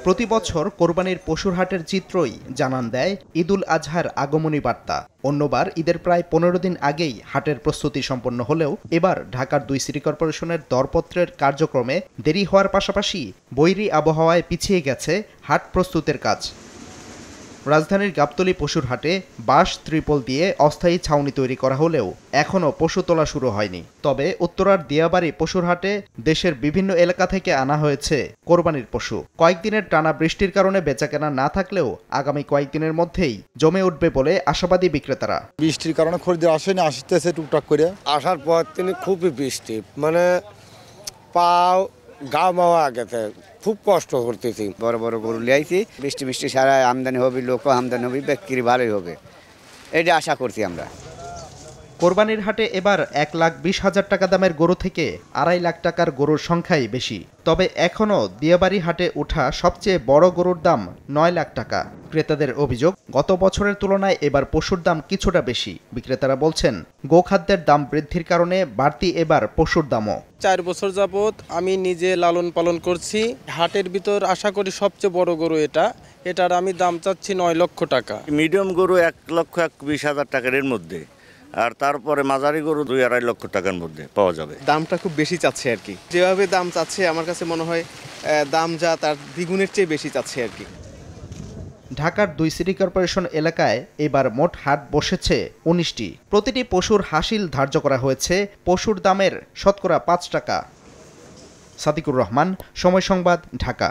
প্রতি বছর কোরবানির পশুর হাটের চিত্রই জানান দেয় ঈদুল আজহার আগমনী বার্তা। অন্যবার ঈদের প্রায় ১৫ দিন আগেই হাটের প্রস্তুতি সম্পন্ন হলেও এবার ঢাকার ২ সিটি কর্পোরেশনের দরপত্রের কার্যক্রমে দেরি হওয়ার পাশাপাশি বৈরী আবহাওয়ায় পিছিয়ে গেছে হাট প্রস্তুতের কাজ। রাজধানীর গাবতলী পশুর হাটে বাঁশ ত্রিপল দিয়ে অস্থায়ী ছাউনি তৈরি করা হলেও এখনও পশু তোলা শুরু হয়নি। তবে উত্তরার দিয়াবাড়ি পশুর হাটে দেশের বিভিন্ন এলাকা থেকে আনা হয়েছে কোরবানির পশু। কয়েকদিনের টানা বৃষ্টির কারণে বেচাকেনা না থাকলেও আগামী কয়েকদিনের মধ্যেই জমে উঠবে বলে আশাবাদী বিক্রেতারা। বৃষ্টির কারণে খরিদ্দার আসেনি, আসতেছে টুকটাক করে। আসার পর তিনি খুবই বৃষ্টি, মানে পাও গা মাওয়া গেছে, খুব কষ্ট করতেছি। বড় বড় গরু লিয়াইছি, বৃষ্টি সারা আমদানি হবে, লোকও আমদানি হবে, বিক্রি ভালোই হবে, এটা আশা করছি আমরা। কোরবানির হাটে এবার ১,২০,০০০ টাকা দামের গরু থেকে ২.৫ লাখ টাকার গরুর সংখ্যাই বেশি। তবে এখনও দিয়াবাড়ি হাটে ওঠা সবচেয়ে বড় গরুর দাম ৯ লাখ টাকা। ক্রেতাদের অভিযোগ, গত বছরের তুলনায় এবার পশুর দাম কিছুটা বেশি। বিক্রেতারা বলছেন, গোখাদ্যের দাম বৃদ্ধির কারণে বাড়তি এবার পশুর দামও। ৪ বছর যাবৎ আমি নিজে লালন পালন করছি। হাটের ভিতর আশা করি সবচেয়ে বড় গরু এটার আমি দাম চাচ্ছি ৯ লক্ষ টাকা। মিডিয়াম গরু ১,২০,০০০ টাকার এর মধ্যে, আর তারপরে মাঝারি গরু ২-২.৫ লক্ষ টাকার মধ্যে পাওয়া যাবে। দামটা খুব বেশি চাচ্ছে আর কি, যেভাবে দাম চাচ্ছে আমার কাছে মনে হয় দাম যা তার দ্বিগুণের চেয়ে বেশি চাচ্ছে আর কি। ঢাকার ২ সিটি কর্পোরেশন এলাকায় এবার মোট হাট বসেছে ১৯টি। প্রতিটি পশুর হাসিল ধার্য করা হয়েছে পশুর দামের শতকরা ৫ টাকা। সাদিকুর রহমান, সময় সংবাদ, ঢাকা।